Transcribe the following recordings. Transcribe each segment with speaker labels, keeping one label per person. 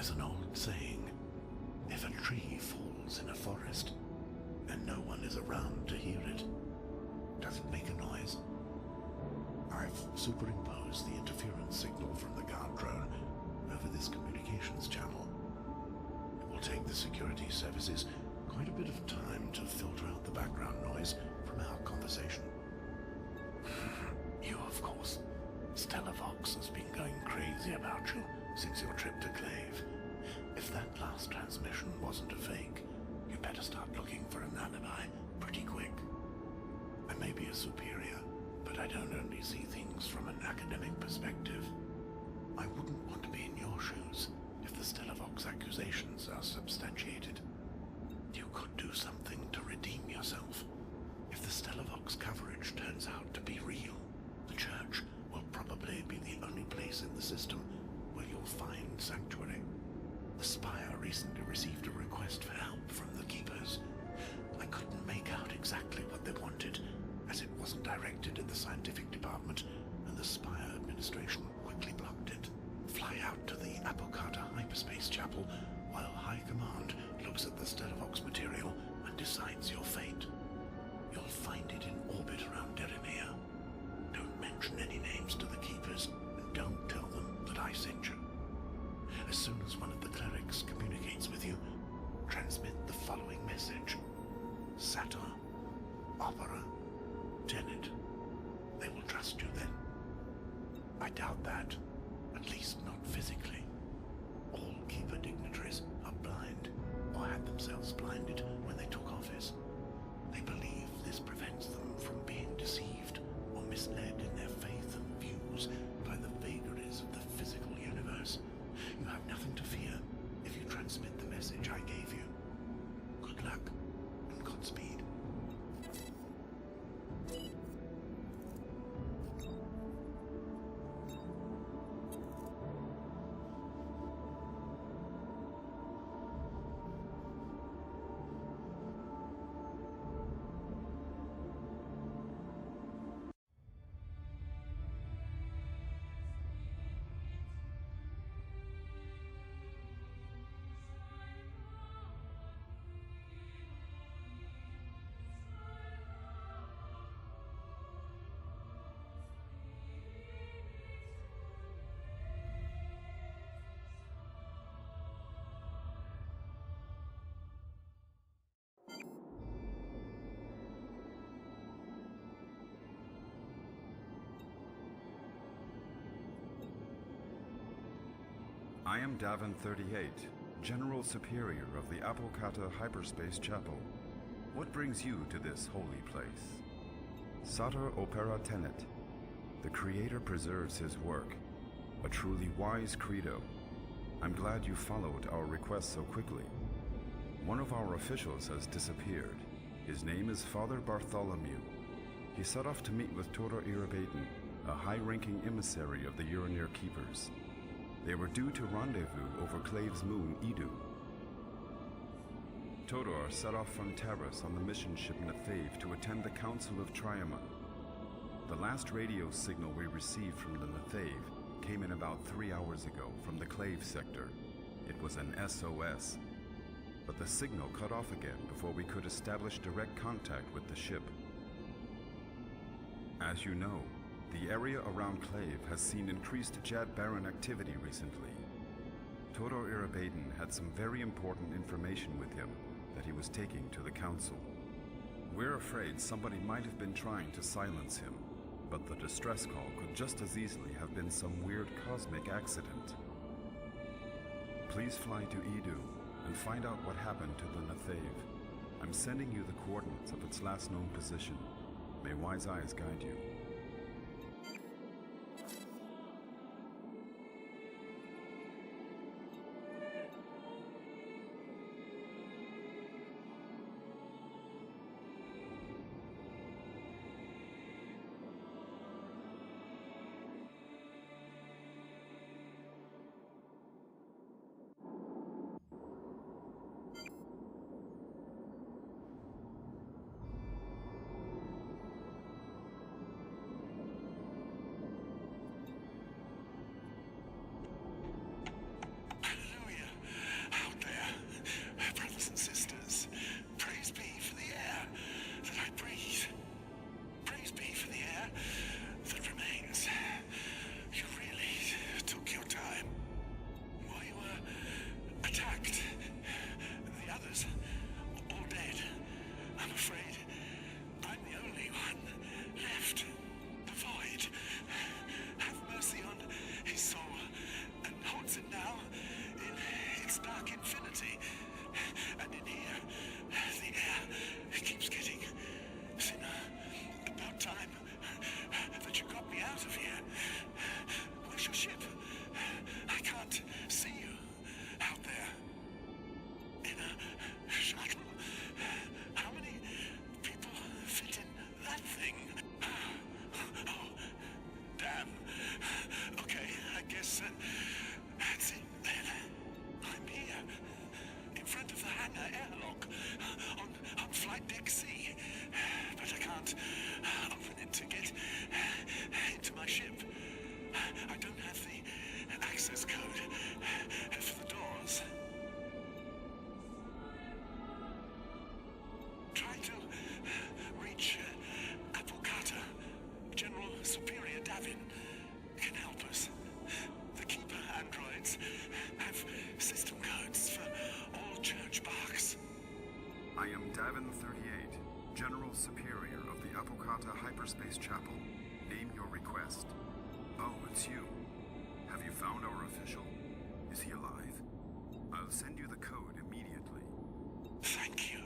Speaker 1: There's an old saying, if a tree falls in a forest and no one is around to hear it, does it make a noise? I've superimposed the interference signal from the guard drone over this communications channel. It will take the security services quite a bit of time to filter out the background noise from our conversation. You, of course. SilverWolf's has been going crazy about you since your trip to Clave. If that last transmission wasn't a fake, you better start looking for an alibi pretty quick. I may be a superior, but I don't only see things from an academic perspective. I wouldn't want to be in your shoes if the SilverWolf's accusations are substantiated. You could do something to redeem yourself. If the SilverWolf's coverage turns out to be real, the church will probably be the only place in the system where you'll find sanctuary. The Spire recently received a request for help from the Keepers. I couldn't make out exactly what they wanted, as it wasn't directed at the scientific department, and the Spire administration quickly blocked it. Fly out to the Apocata Hyperspace Chapel while High Command looks at the SilverWolf's material and decides your fate. You'll find it in orbit around Derimir. Don't mention any names to the Keepers, and don't tell them that I sent you. As soon as one of the clerics communicates with you, transmit the following message. Satyr, Opera, Tenet. They will trust you then. I doubt that, at least not physically. All Keeper dignitaries are blind, or had themselves blinded when they took office. They believe this prevents them from being deceived or misled in their faith and views by the vagaries of the physical universe. You have nothing to fear if you transmit the message I gave you. Good luck and Godspeed.
Speaker 2: I am Davin 38, General Superior of the Apocata Hyperspace Chapel. What brings you to this holy place? Satyr Opera Tenet. The Creator preserves his work. A truly wise credo. I'm glad you followed our request so quickly. One of our officials has disappeared. His name is Father Bartholomew. He set off to meet with Todor Irabaten, a high-ranking emissary of the Uranir Keepers. They were due to rendezvous over Clave's moon, Idu. Todor set off from Terrace on the mission ship Nathave to attend the Council of Triamon. The last radio signal we received from the Nathave came in about 3 hours ago from the Clave sector. It was an SOS, but the signal cut off again before we could establish direct contact with the ship. As you know, the area around Clave has seen increased Jad Baron activity recently. Todor Irabaten had some very important information with him that he was taking to the Council. We're afraid somebody might have been trying to silence him, but the distress call could just as easily have been some weird cosmic accident. Please fly to Idu and find out what happened to the Nathave. I'm sending you the coordinates of its last known position. May wise eyes guide you.
Speaker 1: can't open it to get into my ship. I don't have the access code for the doors. Try to reach Applecata. General Superior Davin can help us. The Keeper androids have system codes for all church barks.
Speaker 2: I am Davin 38, General Superior of the Applecata Hyperspace Chapel. Name your request. Oh, it's you. Have you found our official? Is he alive? I'll send you the code immediately.
Speaker 1: Thank you.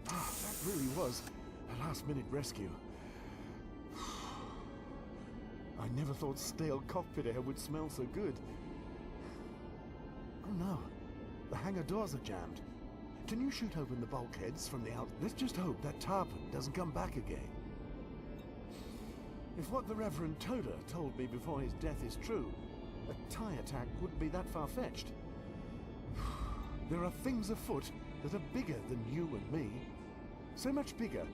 Speaker 3: That really was a last-minute rescue. I never thought stale cockpit air would smell so good. Oh no, the hangar doors are jammed. Can you shoot open the bulkheads from the out? Let's just hope that tarpon doesn't come back again. If what the Reverend Toda told me before his death is true, a TIE attack wouldn't be that far-fetched. There are things afoot that are bigger than you and me. So much bigger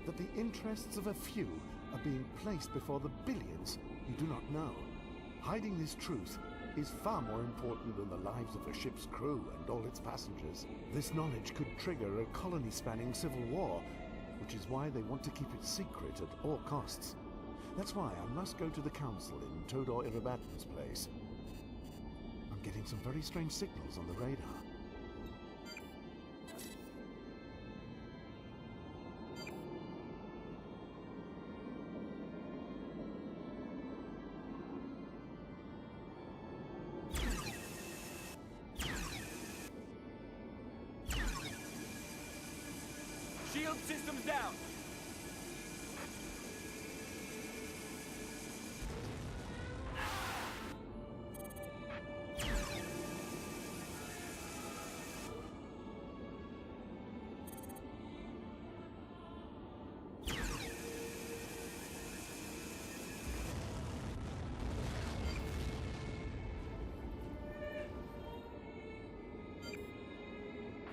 Speaker 3: that the interests of a few are being placed before the billions who do not know. Hiding this truth is far more important than the lives of a ship's crew and all its passengers. This knowledge could trigger a colony-spanning civil war, which is why they want to keep it secret at all costs. That's why I must go to the council in Todor Irabatan's place. I'm getting some very strange signals on the radar.
Speaker 4: Shield systems down!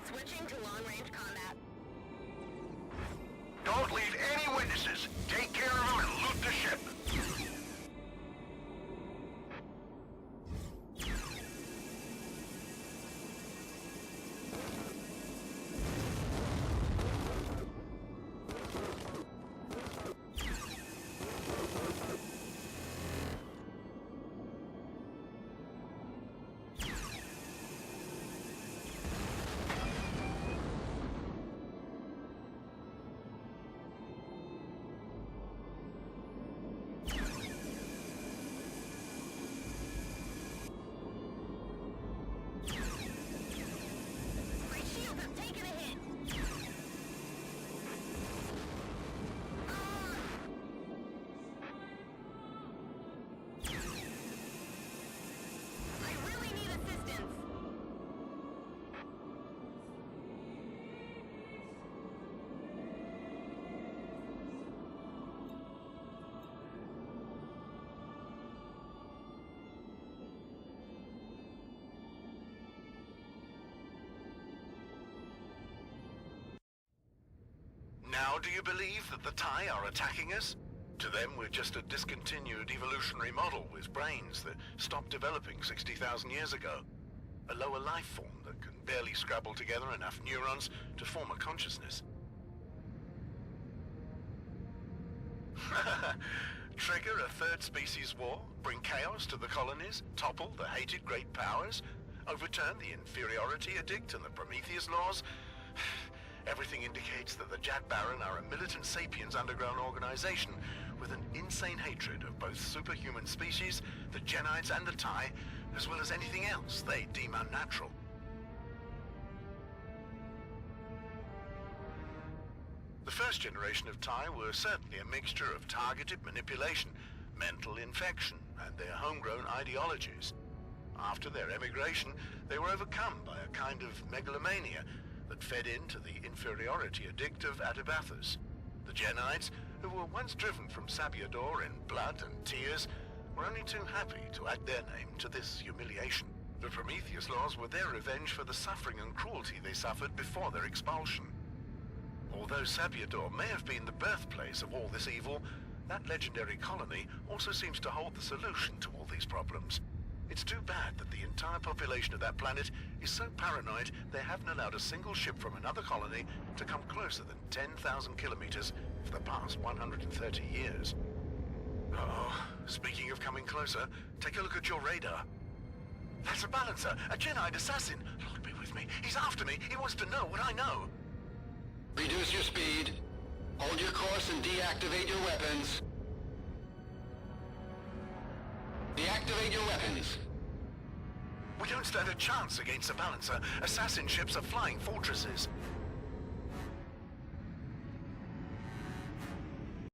Speaker 5: Switching to long-range combat.
Speaker 1: Don't leave any witnesses. Take care of them and loot the ship.
Speaker 5: My shields have taken a hit. I really need assistance.
Speaker 1: Now do you believe that the TIE are attacking us? To them, we're just a discontinued evolutionary model with brains that stopped developing 60,000 years ago. A lower life form that can barely scrabble together enough neurons to form a consciousness. Trigger a third species war, bring chaos to the colonies, topple the hated great powers, overturn the inferiority edict and the Prometheus laws. Everything indicates that the Jat Baron are a militant sapiens underground organization with an insane hatred of both superhuman species, the Genites and the TIE, as well as anything else they deem unnatural. The first generation of TIE were certainly a mixture of targeted manipulation, mental infection, and their homegrown ideologies. After their emigration, they were overcome by a kind of megalomania that fed into the inferiority edict of Adabathus. The Genites, who were once driven from Sabiador in blood and tears, were only too happy to add their name to this humiliation. The Prometheus laws were their revenge for the suffering and cruelty they suffered before their expulsion. Although Sabiador may have been the birthplace of all this evil, that legendary colony also seems to hold the solution to all these problems. It's too bad that the entire population of that planet is so paranoid they haven't allowed a single ship from another colony to come closer than 10,000 kilometers for the past 130 years. Oh, speaking of coming closer, take a look at your radar. That's a balancer, a Jedi assassin. Lord be with me. He's after me. He wants to know what I know.
Speaker 6: Reduce your speed. Hold your course and deactivate your weapons. Deactivate your weapons.
Speaker 1: We don't stand a chance against a balancer. Assassin ships are flying fortresses.